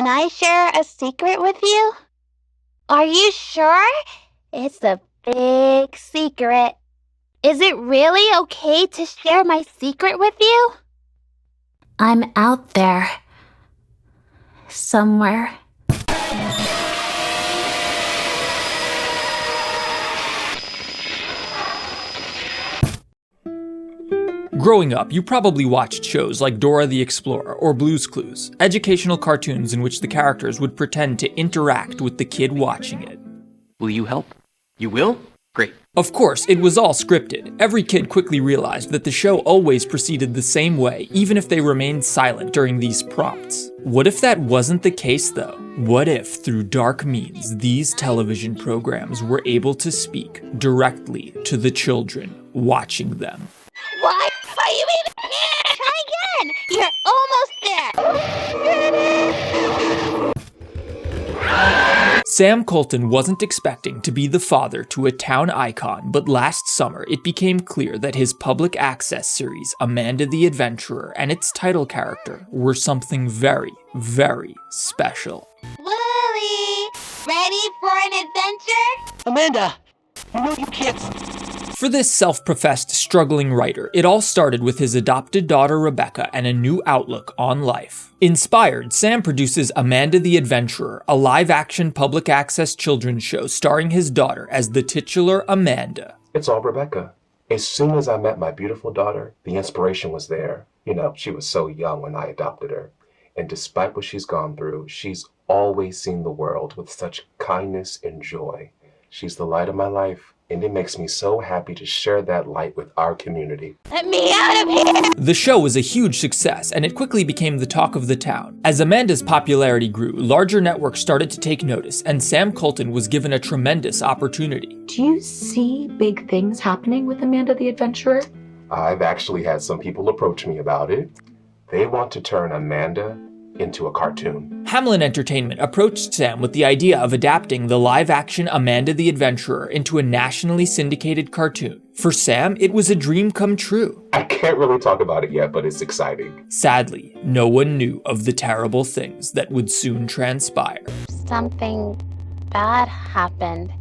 Can I share a secret with you? Are you sure? It's a big secret. Is it really okay to share my secret with you? I'm out there. Somewhere. Growing up, you probably watched shows like Dora the Explorer or Blue's Clues, educational cartoons in which the characters would pretend to interact with the kid watching it. Will you help? You will? Great. Of course, it was all scripted. Every kid quickly realized that the show always proceeded the same way, even if they remained silent during these prompts. What if that wasn't the case though? What if, through dark means, these television programs were able to speak directly to the children watching them? Why are you even here? Try again! You're almost there! Sam Colton wasn't expecting to be the father to a town icon, but last summer it became clear that his public access series, Amanda the Adventurer, and its title character were something very, very special. Wooly! Ready for an adventure? Amanda! You know you can't... For this self-professed struggling writer, it all started with his adopted daughter Rebecca and a new outlook on life. Inspired, Sam produces Amanda the Adventurer, a live-action public access children's show starring his daughter as the titular Amanda. It's all Rebecca. As soon as I met my beautiful daughter, the inspiration was there. You know, she was so young when I adopted her. And despite what she's gone through, she's always seen the world with such kindness and joy. She's the light of my life. And it makes me so happy to share that light with our community. Let me out of here! The show was a huge success, and it quickly became the talk of the town. As Amanda's popularity grew, larger networks started to take notice, and Sam Colton was given a tremendous opportunity. Do you see big things happening with Amanda the Adventurer? I've actually had some people approach me about it. They want to turn Amanda into a cartoon. Hamlin Entertainment approached Sam with the idea of adapting the live-action Amanda the Adventurer into a nationally syndicated cartoon. For Sam, it was a dream come true. I can't really talk about it yet, but it's exciting. Sadly, no one knew of the terrible things that would soon transpire. Something bad happened.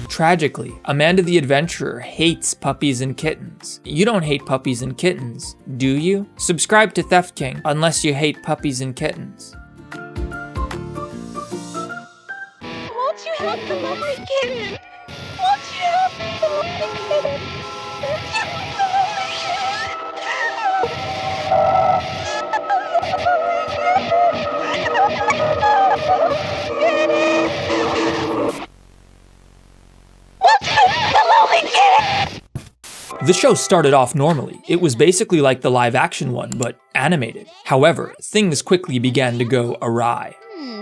Tragically, Amanda the Adventurer hates puppies and kittens. You don't hate puppies and kittens, do you? Subscribe to Theft King unless you hate puppies and kittens. Won't you help the lonely kitten? Won't you help the lonely kitten? Won't you help the lonely kitten? The show started off normally. It was basically like the live-action one, but animated. However, things quickly began to go awry.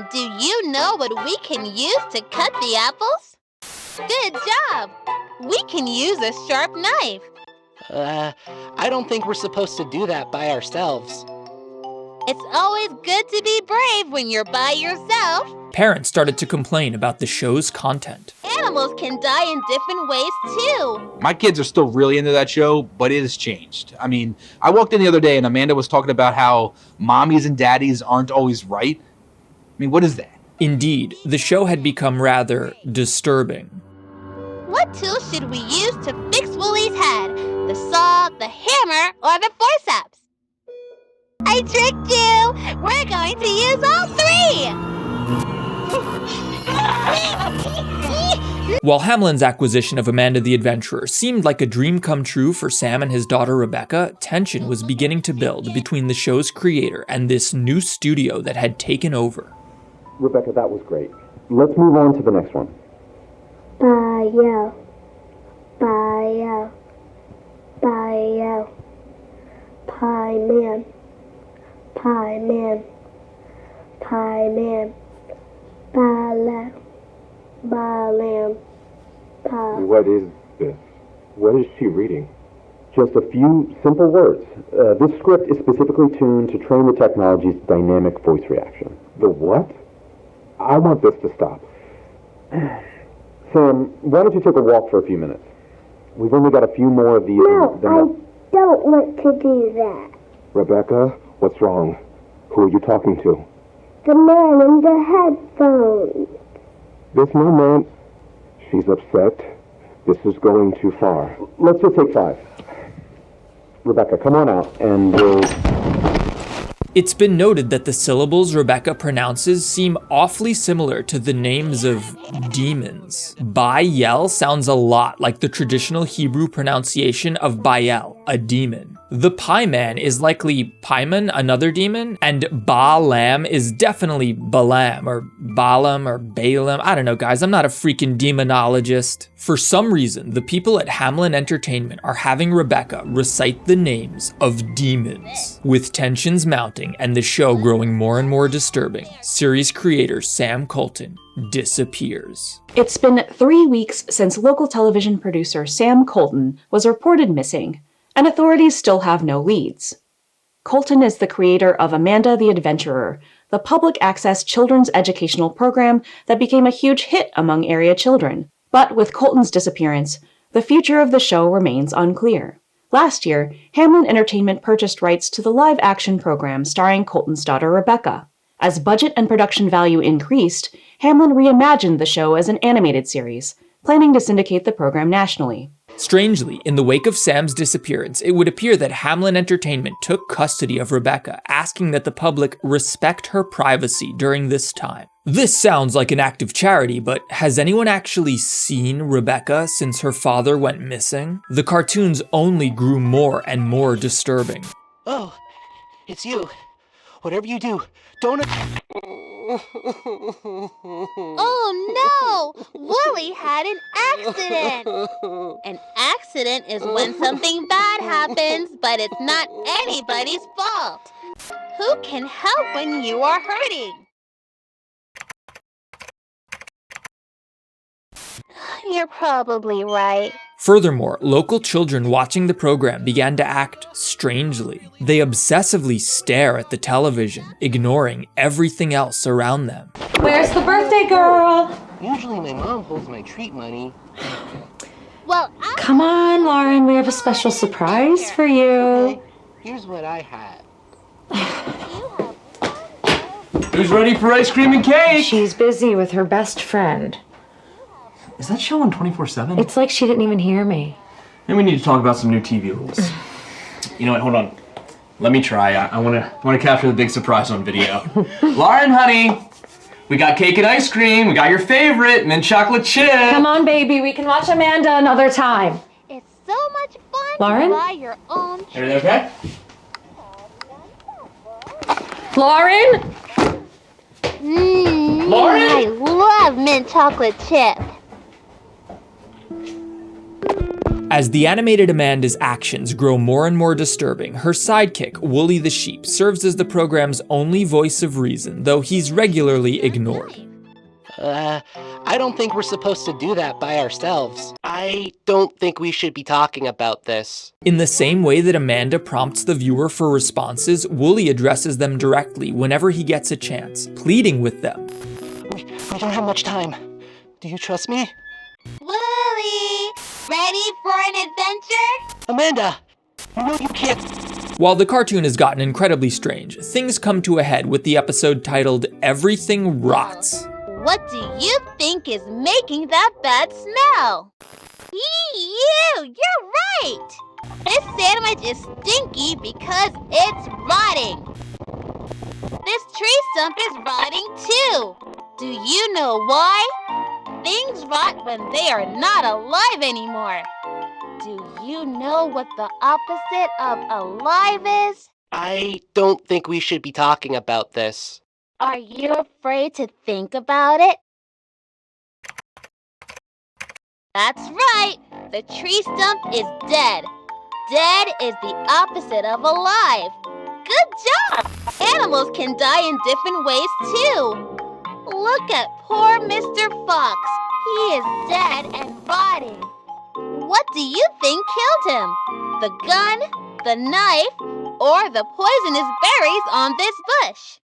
Do you know what we can use to cut the apples? Good job! We can use a sharp knife. I don't think we're supposed to do that by ourselves. It's always good to be brave when you're by yourself. Parents started to complain about the show's content. Animals can die in different ways too. My kids are still really into that show, but it has changed. I mean, I walked in the other day and Amanda was talking about how mommies and daddies aren't always right. I mean, what is that? Indeed, the show had become rather disturbing. What tool should we use to fix Wooly's head? The saw, the hammer, or the forceps? I tricked you! We're going to use all three! While Hamlin's acquisition of Amanda the Adventurer seemed like a dream come true for Sam and his daughter Rebecca, tension was beginning to build between the show's creator and this new studio that had taken over. Rebecca, that was great. Let's move on to the next one. Bio. Bio. Bio. Pie man. Pie man. Pie man. Ballet. Ballet. Pie. What is this? What is she reading? Just a few simple words. This script is specifically tuned to train the technology's dynamic voice reaction. The what? I want this to stop. Sam, why don't you take a walk for a few minutes? We've only got a few more of these. No, I don't want to do that. Rebecca, what's wrong? Who are you talking to? the man in the headphones. This moment, she's upset. This is going too far. Let's just take 5. Rebecca, come on out, and we'll... It's been noted that the syllables Rebecca pronounces seem awfully similar to the names of demons. Bayel sounds a lot like the traditional Hebrew pronunciation of Baal, a demon. The Pie Man is likely Paimon, another demon, and Baalam is definitely Balaam, or Balaam, or Balaam. I don't know, guys, I'm not a freaking demonologist. For some reason, the people at Hamlin Entertainment are having Rebecca recite the names of demons. With tensions mounting and the show growing more and more disturbing, series creator Sam Colton disappears. It's been 3 weeks since local television producer Sam Colton was reported missing, and authorities still have no leads. Colton is the creator of Amanda the Adventurer, the public access children's educational program that became a huge hit among area children. But with Colton's disappearance, the future of the show remains unclear. Last year, Hamlin Entertainment purchased rights to the live-action program starring Colton's daughter Rebecca. As budget and production value increased, Hamlin reimagined the show as an animated series, planning to syndicate the program nationally. Strangely, in the wake of Sam's disappearance, it would appear that Hamlin Entertainment took custody of Rebecca, asking that the public respect her privacy during this time. This sounds like an act of charity, but has anyone actually seen Rebecca since her father went missing? The cartoons only grew more and more disturbing. Oh, it's you. Whatever you do, don't... Oh no! Wooly had an accident! An accident is when something bad happens, but it's not anybody's fault. Who can help when you are hurting? You're probably right. Furthermore, local children watching the program began to act strangely. They obsessively stare at the television, ignoring everything else around them. Where's the birthday girl? Usually my mom holds my treat money. Well, Come on, Lauren, we have a special surprise for you. Okay, here's what I have. Who's ready for ice cream and cake? She's busy with her best friend. Is that show on 24/7? It's like she didn't even hear me. Then we need to talk about some new TV rules. You know what? Hold on. Let me try. I want to capture the big surprise on video. Lauren, honey, we got cake and ice cream. We got your favorite, mint chocolate chip. Come on, baby, we can watch Amanda another time. it's so much fun Lauren? to buy your own Everything okay? Lauren? Lauren? I love mint chocolate chip. As the animated Amanda's actions grow more and more disturbing, her sidekick, Wooly the Sheep, serves as the program's only voice of reason, though he's regularly ignored. I don't think we're supposed to do that by ourselves. I don't think we should be talking about this. In the same way that Amanda prompts the viewer for responses, Wooly addresses them directly whenever he gets a chance, pleading with them. We don't have much time. Do you trust me? Wooly, ready for an adventure? Amanda, you know you can't... While the cartoon has gotten incredibly strange, things come to a head with the episode titled Everything Rots. What do you think is making that bad smell? You're right! This sandwich is stinky because it's rotting. This tree stump is rotting too. Do you know why? Things rot when they are not alive anymore. Do you know what the opposite of alive is? I don't think we should be talking about this. Are you afraid to think about it? That's right. The tree stump is dead. Dead is the opposite of alive. Good job! Animals can die in different ways too. Look at poor Mr. Fox. He is dead and rotting. What do you think killed him? The gun, the knife, or the poisonous berries on this bush?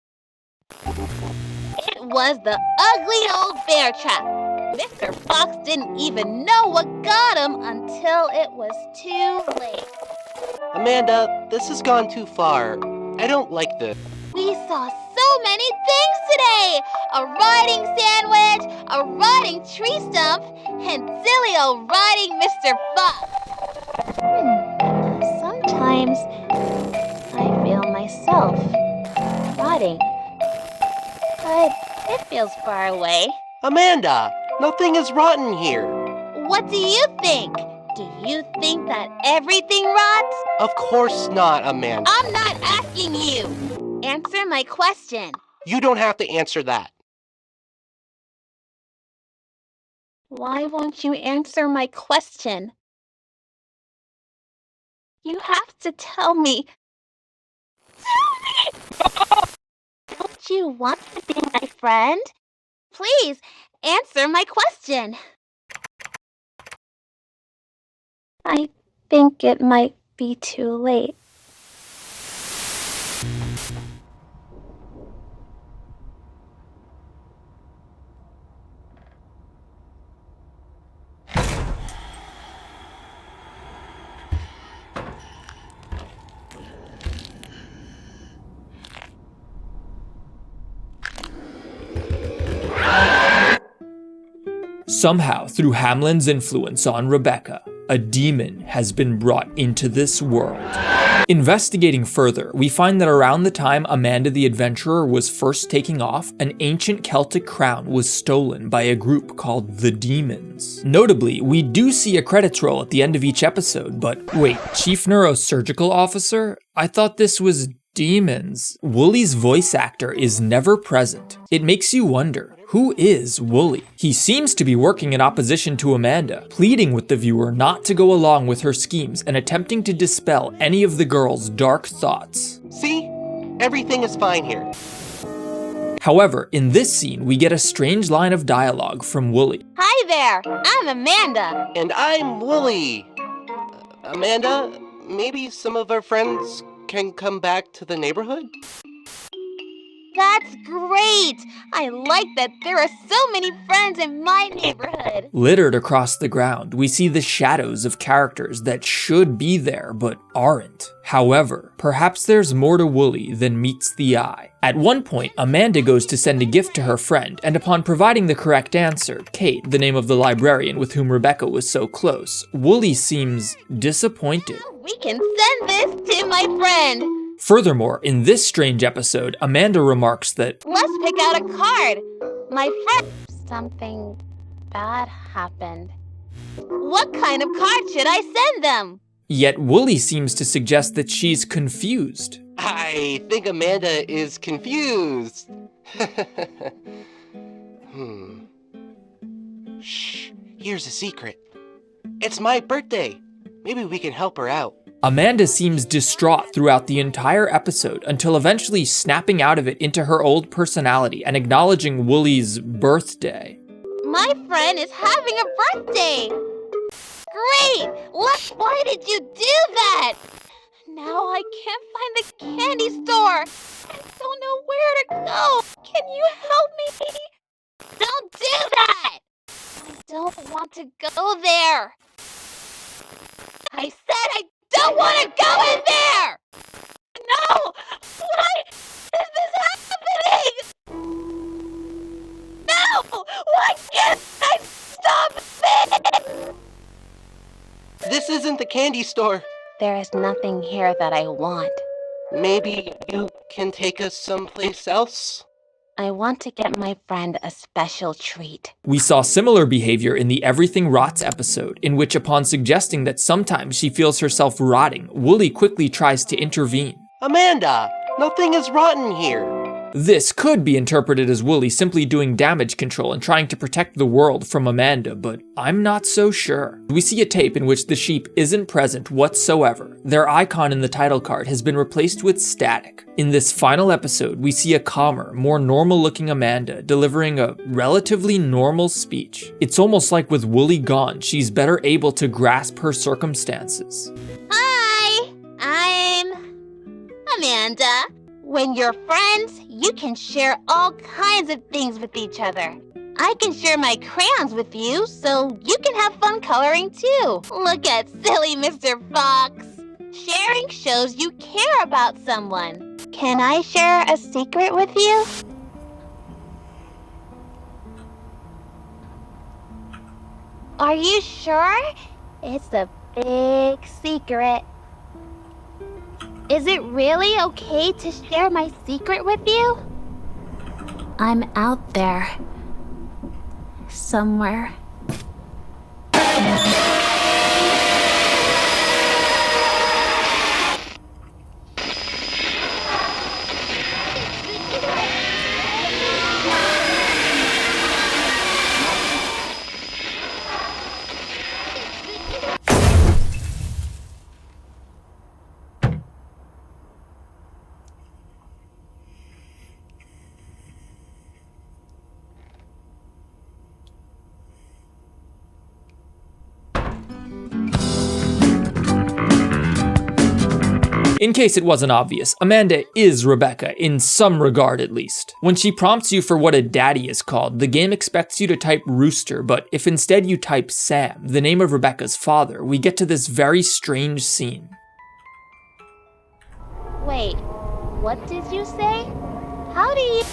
It was the ugly old bear trap. Mr. Fox didn't even know what got him until it was too late. Amanda, this has gone too far. I don't like this. We saw so so many things today! A rotting sandwich, a rotting tree stump, and silly old rotting Mr. Fox. Sometimes I feel myself rotting, but it feels far away. Amanda, nothing is rotten here. What do you think? Do you think that everything rots? Of course not, Amanda. I'm not asking you. Answer my question. You don't have to answer that. Why won't you answer my question? You have to tell me. Don't you want to be my friend? Please, answer my question. I think it might be too late. Somehow, through Hamlin's influence on Rebecca, a demon has been brought into this world. Investigating further, we find that around the time Amanda the Adventurer was first taking off, an ancient Celtic crown was stolen by a group called the Demons. Notably, we do see a credits roll at the end of each episode, but wait, Chief Neurosurgical Officer? I thought this was Demons. Wooly's voice actor is never present. It makes you wonder, who is Wooly? He seems to be working in opposition to Amanda, pleading with the viewer not to go along with her schemes and attempting to dispel any of the girl's dark thoughts. See? Everything is fine here. However, in this scene, we get a strange line of dialogue from Wooly. Hi there, I'm Amanda. And I'm Wooly. Amanda, maybe some of our friends can come back to the neighborhood? That's great! I like that there are so many friends in my neighborhood. Littered across the ground, we see the shadows of characters that should be there but aren't. However, perhaps there's more to Wooly than meets the eye. At one point, Amanda goes to send a gift to her friend, and upon providing the correct answer, Kate, the name of the librarian with whom Rebecca was so close, Wooly seems disappointed. We can send this to my friend. Furthermore, in this strange episode, Amanda remarks that, let's pick out a card. My friend, something bad happened. What kind of card should I send them? Yet Wooly seems to suggest that she's confused. I think Amanda is confused. Shh, here's a secret. It's my birthday. Maybe we can help her out. Amanda seems distraught throughout the entire episode until eventually snapping out of it into her old personality and acknowledging Wooly's birthday. My friend is having a birthday! Great! Why did you do that? Now I can't find the candy store. I don't know where to go. Can you help me? Don't do that! I don't want to go there. I said I don't want to go in there! No! Why is this happening? No! Why can't I stop it? This isn't the candy store. There is nothing here that I want. Maybe you can take us someplace else? I want to get my friend a special treat. We saw similar behavior in the Everything Rots episode, in which upon suggesting that sometimes she feels herself rotting, Wooly quickly tries to intervene. Amanda, nothing is rotten here. This could be interpreted as Wooly simply doing damage control and trying to protect the world from Amanda, but I'm not so sure. We see a tape in which the sheep isn't present whatsoever. Their icon in the title card has been replaced with static. In this final episode, we see a calmer, more normal-looking Amanda delivering a relatively normal speech. It's almost like with Wooly gone, she's better able to grasp her circumstances. Hi, I'm Amanda. When you're friends, you can share all kinds of things with each other. I can share my crayons with you, so you can have fun coloring too. Look at silly Mr. Fox. Sharing shows you care about someone. Can I share a secret with you? Are you sure? It's a big secret. Is it really okay to share my secret with you? I'm out there. Somewhere. In case it wasn't obvious, Amanda is Rebecca, in some regard at least. When she prompts you for what a daddy is called, the game expects you to type Rooster, but if instead you type Sam, the name of Rebecca's father, we get to this very strange scene. Wait, what did you say? How do you...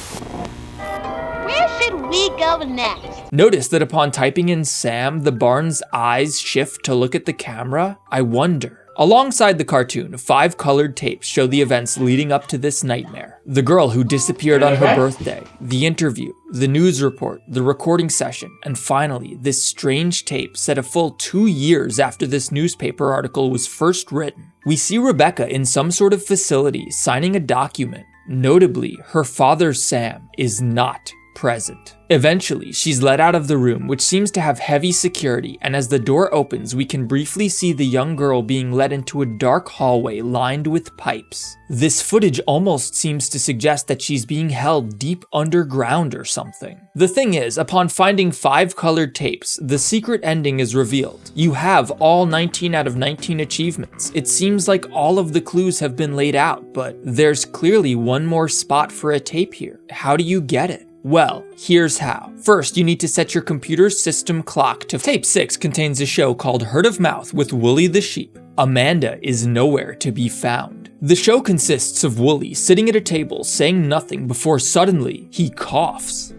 Where should we go next? Notice that upon typing in Sam, the barn's eyes shift to look at the camera. I wonder. Alongside the cartoon, 5 colored tapes show the events leading up to this nightmare. The girl who disappeared on her birthday, the interview, the news report, the recording session, and finally, this strange tape set a full 2 years after this newspaper article was first written. We see Rebecca in some sort of facility signing a document. Notably, her father Sam is not present. Eventually, she's let out of the room, which seems to have heavy security, and as the door opens, we can briefly see the young girl being led into a dark hallway lined with pipes. This footage almost seems to suggest that she's being held deep underground or something. The thing is, upon finding 5 colored tapes, the secret ending is revealed. You have all 19 out of 19 achievements. It seems like all of the clues have been laid out, but there's clearly one more spot for a tape here. How do you get it? Well, here's how. First, you need to set your computer's system clock to tape 6 contains a show called Herd of Mouth with Wooly the sheep. Amanda is nowhere to be found. The show consists of Wooly sitting at a table saying nothing before suddenly he coughs.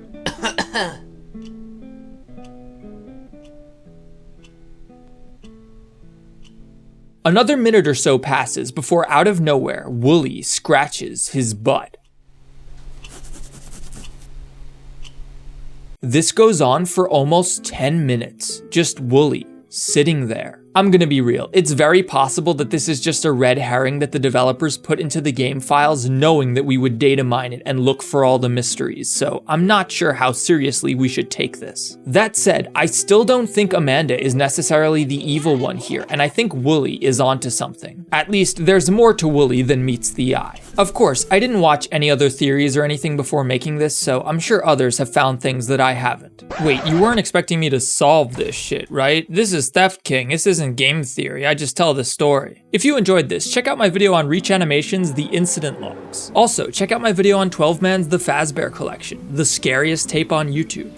Another minute or so passes before out of nowhere, Wooly scratches his butt. This goes on for almost 10 minutes, just Wooly sitting there. I'm gonna be real, it's very possible that this is just a red herring that the developers put into the game files knowing that we would data mine it and look for all the mysteries, so I'm not sure how seriously we should take this. That said, I still don't think Amanda is necessarily the evil one here, and I think Wooly is onto something. At least, there's more to Wooly than meets the eye. Of course, I didn't watch any other theories or anything before making this, so I'm sure others have found things that I haven't. Wait, you weren't expecting me to solve this shit, right? This is Theft King, this isn't game theory, I just tell the story. If you enjoyed this, check out my video on Reach Animation's The Incident Logs. Also, check out my video on 12 Man's The Fazbear Collection, the scariest tape on YouTube.